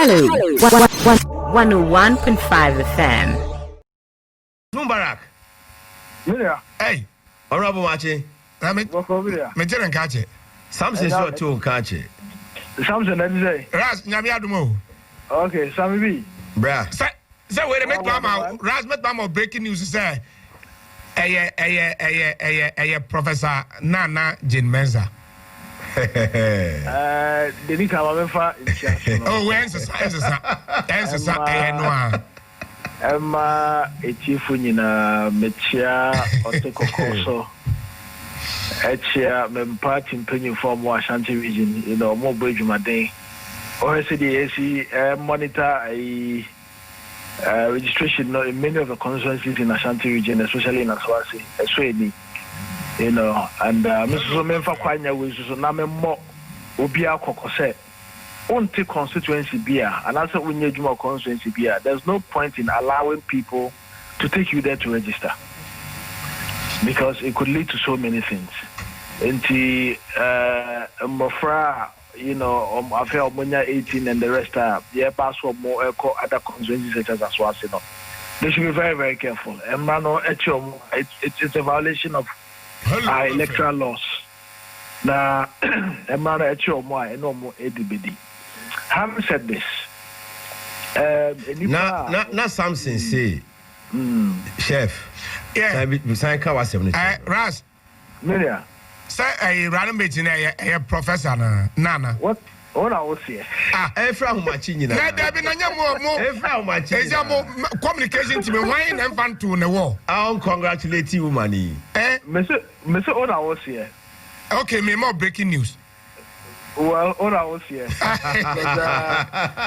Hello. 101.5 FM. Mubarak. Yeah. Hey, honorable Machi. Me tell Kache. Samson so too Kache. Samson, let me say. Ras, Nyami Adumo. Okay, Sammy B. Bra. Say, wait a minute, Mama. Ras met Mama breaking news, say. Professor Nana Jane Menza. The Nika Wamefa. Oh, when's the Emma, a chief Unina, Mechia, Oteko Koso, Echia, Mempat in Penny from Washanti region, more bridge my day. OSCDAC monitor a registration in many of the constituencies in Ashanti region, especially in Aswasi, Eswedi, and Mrs. Memfa Kwanya, which is a name more Ubia Kokose. Only constituency beer, and also when you do constituency beer, there's no point in allowing people to take you there to register because it could lead to so many things. Until Mofra, I feel when 18 and the rest are password more other constituencies such as Aswasi. They should be very, very careful. And it's a violation of our electoral laws. Now, no more ADBD. Having said this, now Samson say, Chef, yeah, Ras, Miria, say a random meeting a professor Nana. What I was here? Efra Machini. There be no more. Efra Machini. Communication to me. Why and fan to the wall? I'll congratulate you, money. Mr. Ona was here. Okay, me more breaking news. Well, all I was here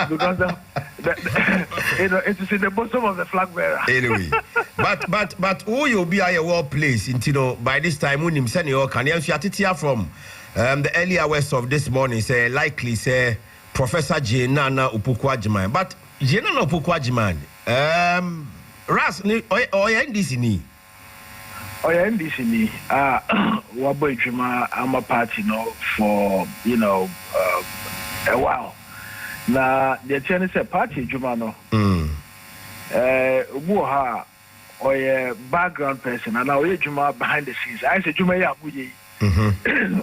because it is in the bottom of the flag bearer. Anyway, but who you'll be at your work place until by this time when him send your can you from the early hours of this morning say likely say Professor J Nana Upukwajiman, but J Nana Upukwajiman Ras or NDC ni. Oh yeah, NDC Wabo Juma, I'm a party for a while. Now the Chinese party Juma no. Ubuha or a background person, and now we Juma behind the scenes. I say Juma ya buye.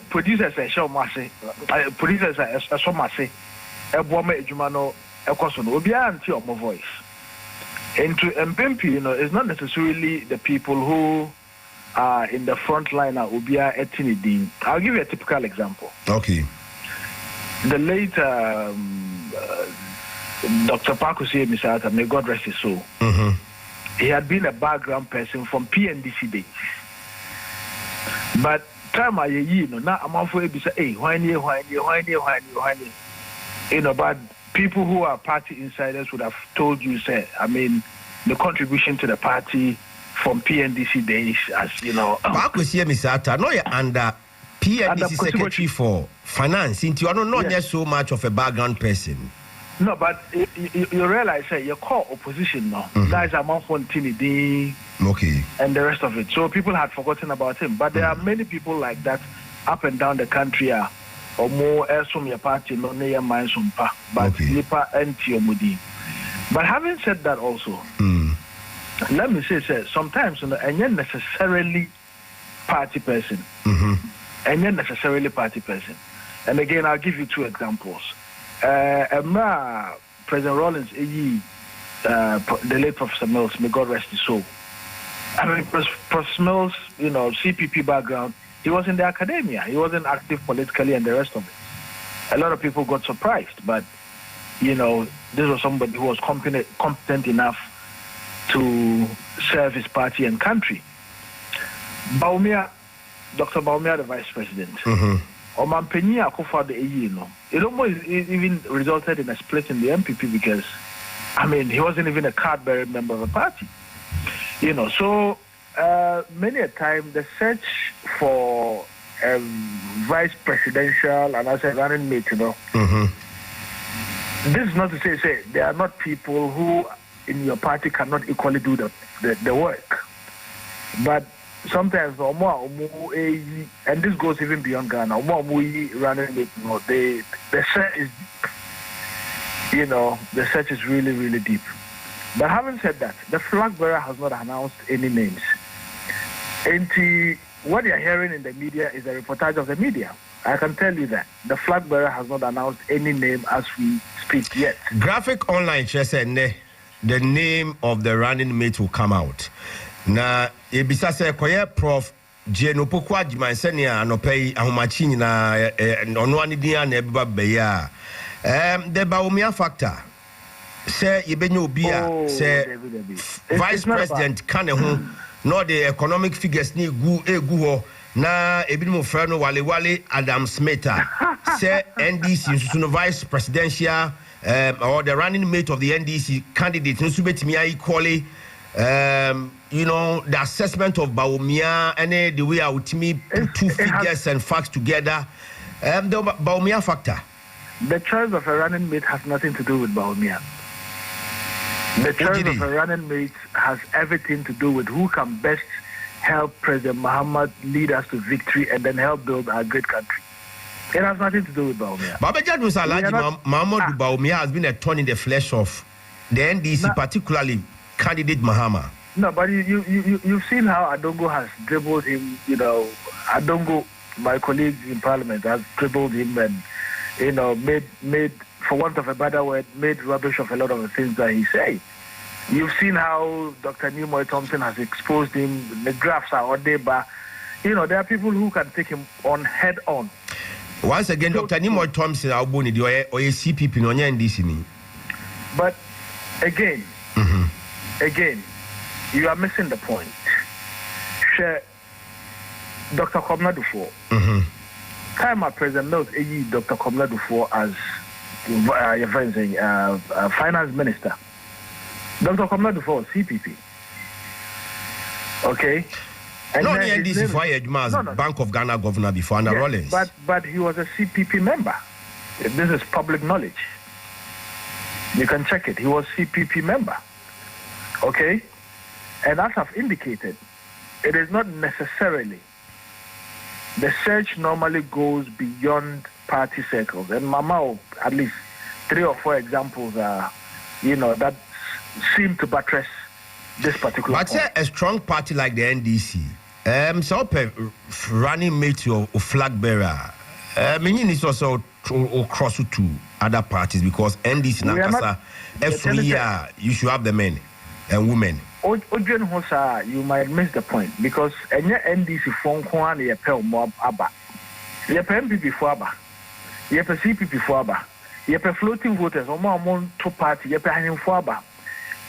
Producers a show masi, producers a show masi. A woman Juma no a question. Obia until my voice. And to MPP, it's not necessarily the people who in the front line will be Etinidin. I'll give you a typical example. Okay. The late Dr. Pakusi Misata, may God rest his soul. He had been a background person from PNDC days. But time I now I'm off way say, hey, why but people who are party insiders would have told you, say, the contribution to the party from PNDC days, as you know. Pakusi Misata, no, you're under PNDC secretary for finance. Into you not yes. So much of a background person. No, but you realize you call opposition now. Guys are more Fontinidi, okay, and the rest of it. So people had forgotten about him. But there are many people like that up and down the country. Or more else from your party, no near mine sumpa, but Lipa and Tiomudi. But having said that, also. Let me say, sometimes and you're necessarily party person. And you're necessarily party person. And again, I'll give you two examples. President Rollins, the late Professor Mills, may God rest his soul. Professor Mills, CPP background, he was in the academia. He wasn't active politically and the rest of it. A lot of people got surprised, but, this was somebody who was competent enough to serve his party and country. Dr. Baumia, the vice president, Oman Penia Kofa the it almost even resulted in a split in the MPP because, he wasn't even a card-bearing member of the party. So many a time the search for a vice presidential and as a running mate, this is not to say there are not people who in your party cannot equally do the work. But sometimes, and this goes even beyond Ghana, running the set is the search is really, really deep. But having said that, the flag bearer has not announced any names. And what you're hearing in the media is a reportage of the media. I can tell you that the flag bearer has not announced any name as we speak yet. Graphic Online just said the name of the running mate will come out. Now, Ebisa say koye Prof Jeno Pokwa Jiman senia anopei ahumachi na ono ani dia na ebeba beya. The Baumia factor. Say yebenyo obi a say Vice President Kanehu no the economic figures ni egu ho na ebinim fra no wale Adam Smith say NDC so vice presidential or the running mate of the NDC candidate no subetimi equally the assessment of Baumia and the way I would me put two figures and facts together the Baumia factor. The choice of a running mate has nothing to do with Baumia. The choice of a running mate has everything to do with who can best help President Muhammad lead us to victory and then help build our great country. It has nothing to do with Baumia. Babajad Musalaji Muhammad Baumia has been a thorn in the flesh of the NDC, particularly candidate Mahama. No, but you've seen how Adongo has dribbled him. Adongo, my colleague in Parliament, has dribbled him and made for want of a better word, made rubbish of a lot of the things that he said. You've seen how Dr. Nimoy Thompson has exposed him. The graphs are on there, but there are people who can take him on head on. Once again, Dr. Nimoy Thompson, or a CPP, no NDC. But again, you are missing the point. Dr. Komna Dufo. Time at President knows Dr. Komna Dufo as finance minister. Dr. Komna Dufo, CPP. Okay? And no, the NDC for Bank of Ghana governor before Anna Rollins. But he was a CPP member. This is public knowledge. You can check it. He was CPP member. Okay? And as I've indicated, it is not necessarily. The search normally goes beyond party circles. And Mama, at least 3 or 4 examples are, that seem to buttress this particular point. But a strong party like the NDC, so running mate or flag bearer, meaning it's also cross to other parties because NDC Nakasa, every year you should have the men and women. Ojen Hosa, you might miss the point because any NDC phone call ye pay mob aba. Ye pay MPP for aba. Ye pay CPP for aba. Ye pay floating voters or more among 2 parties, ye pay him for aba.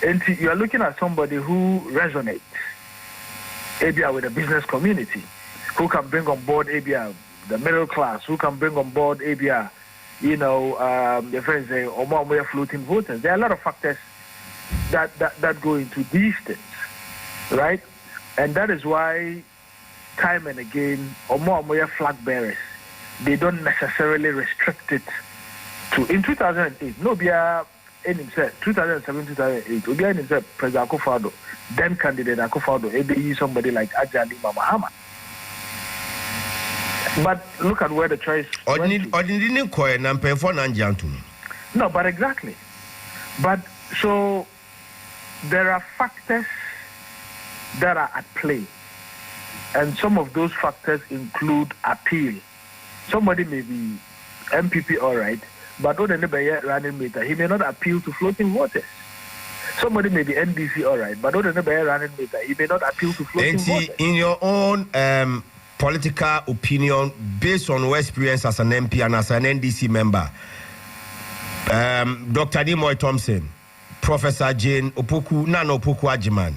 And you are looking at somebody who resonates with the business community, who can bring on board the middle class, who can bring on board the friends say or more floating voters. There are a lot of factors that go into these things, right? And that is why time and again, or more flag bearers, they don't necessarily restrict it to. In 2008, no, be in himself, 2007, 2008, Obi in himself, President Akufo-Addo, then candidate Akufo-Addo, maybe somebody like Ajali Mahama. But look at where the choice. No, but exactly. But so there are factors that are at play, and some of those factors include appeal. Somebody may be MPP, all right, but running mate, he may not appeal to floating voters. Somebody may be NDC, all right, but running mate, he may not appeal to floating voters. In your own political opinion, based on your experience as an MP and as an NDC member, Dr. Nimoy Thompson, Professor Jane Opoku, Nana Opoku Ajiman,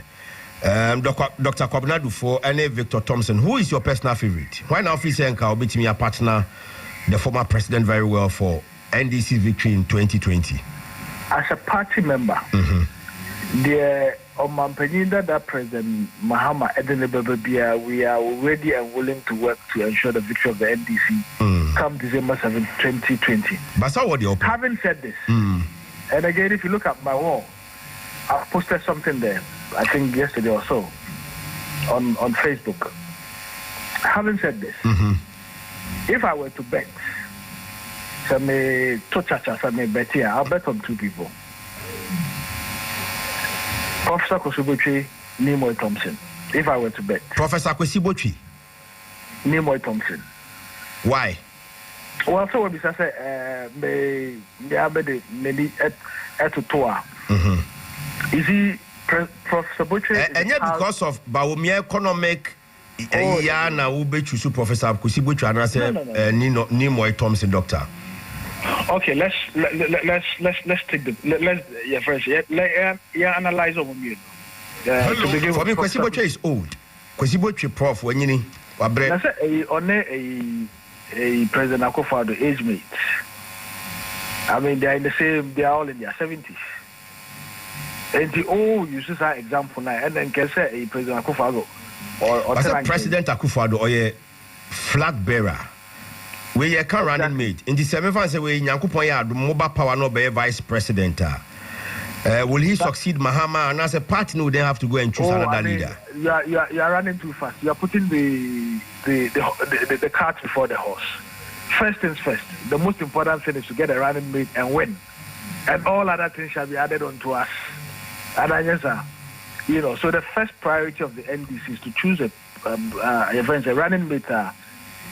Dr. Kwabena Dufo, and Victor Thompson, who is your personal favorite? Why now Free Senka will be to me a partner, the former president, very well for NDC victory in 2020? As a party member, the that President Mahama Edenebebia, we are ready and willing to work to ensure the victory of the NDC come December 7, 2020. But so what having said this, and again, if you look at my wall, I've posted something there, I think yesterday or so, on Facebook. Having said this, if I were to bet, So me to chacha, so me bet here. I'll bet on 2 people. Professor Kosibotri, Nimoy Thompson. If I were to bet. Professor Kosibotri. Nimoy Thompson. Why? Well, so we say, me maybe at tour. Is he Professor Botri? And yet, because of Baumia economic, na ube choose Professor Kosibotri and I say Nimoy Thompson, doctor. Okay, let's take the first. Analyze over me. For me, Kosibotri is old. Kosibotri prof when you I say a President Akufo-Addo age mate. I mean, they are in the same. They are all in their 70s. And you see that example now, and then can say a President Akufo-Addo or President Akufo-Addo or a flag bearer. We are can running mate. In the 7th say we Nyankopon ya mobile power no be vice president. Will he succeed Mahama? And as a party, no, they have to go and choose another leader. You are running too fast. You are putting the cart before the horse. First things first. The most important thing is to get a running mate and win, and all other things shall be added on to us. And so the first priority of the NDC is to choose a running mate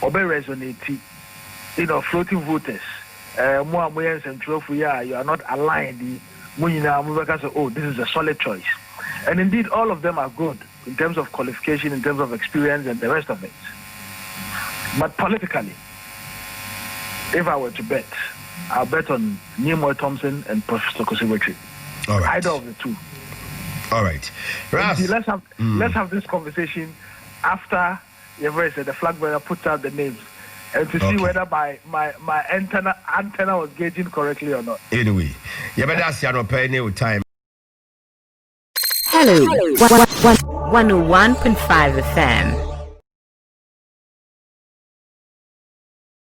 or be resonate. Floating voters. You are not aligned. Oh, this is a solid choice. And indeed, all of them are good in terms of qualification, in terms of experience, and the rest of it. But politically, if I were to bet, I'll bet on Nimoy Thompson and Professor Kosibotri. All right. Either of the 2. All right. Ras, let's have this conversation after the flag bearer puts out the names. And to see whether my antenna was gauging correctly or not. Anyway, you better ask your opinion with time. Hello. 101.5 FM.